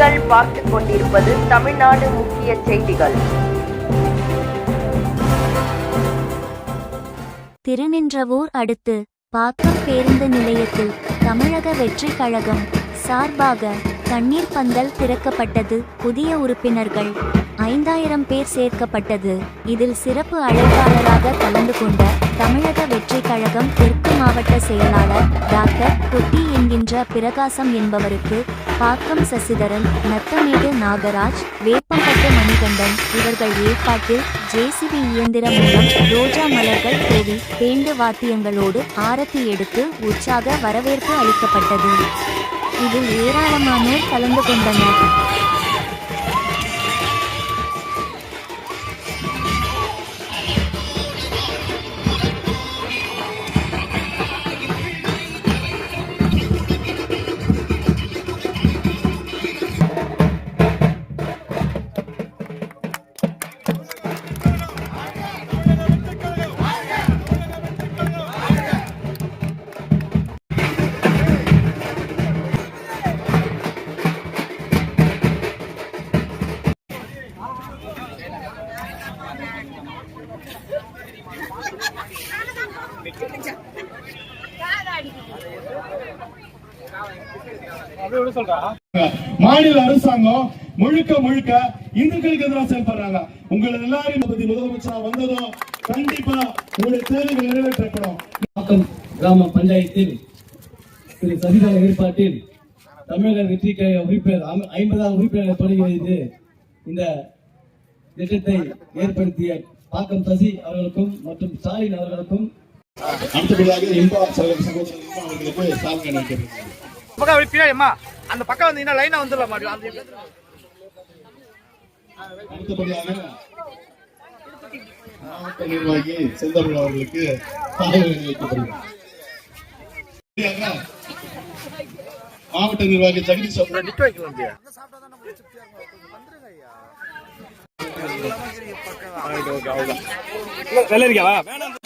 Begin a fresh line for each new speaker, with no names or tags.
நீங்கள் பார்த்துக் கொண்டிருப்பது தமிழ்நாடு முக்கிய செய்திகள்.
திருநின்றவூர் அடுத்து பாக்கம் பேருந்து நிலையத்தில் தமிழக வெற்றி கழகம் சார்பாக தண்ணீர் பந்தல் திறக்கப்பட்டது. புதிய உறுப்பினர்கள் 5000 பேர் சேர்க்கப்பட்டது. இதில் சிறப்பு அழைப்பாளராக கலந்து கொண்ட தமிழக வெற்றி கழகம் தெற்கு மாவட்ட செயலாளர் டாக்டர் தொட்டி என்கின்ற பிரகாசம் என்பவருக்கு பாக்கம் சசிதரன், நத்தமேடு நாகராஜ், வேப்பம்பட்டு மணிகண்டன் இவர்கள் ஏற்பாட்டில் ஜேசிபி இயந்திரம் மூலம் ரோஜா மலர்கள் தூவி பேண்டு வாத்தியங்களோடு ஆரத்தி எடுத்து உற்சாக வரவேற்பு அளிக்கப்பட்டது. இதில் ஏராளமானோர் கலந்து கொண்டனர்.
மாநில அரசாங்கம் முழுக்க முழுக்க இந்துக்களுக்கு எதிராக செயல்படுறாங்க. உங்களை எல்லாரும் முதலமைச்சர் வந்ததும் கண்டிப்பா உங்களுடைய தேவைகள் நிறைவேற்றப்படும்.
பாக்கம் கிராம பஞ்சாயத்தில் திரு சசிதரன் ஏற்பாட்டில் தமிழக வெற்றி கழக உறுப்பினர் 50வது உறுப்பினர் படுகிறது. இந்த திட்டத்தை ஏற்படுத்திய பாக்கம் சசி அவர்களுக்கும் மற்றும் ஸ்டாலின் அவர்களுக்கும்
அடுத்தபடியாக இன்பா சகோதரர் இன்பா அவர்களுக்கு சால்வை அளிக்கிறது.
அந்த பக்கம் வந்தீங்கன்னா லைனா வந்துடலாம்.
அடுத்தபடியாக மாவட்ட நிர்வாகி செந்தமிழ் அவர்களுக்கு மாவட்ட நிர்வாகி ஜெகதீஷ் நிக்க வைக்கலாம். வேணாம்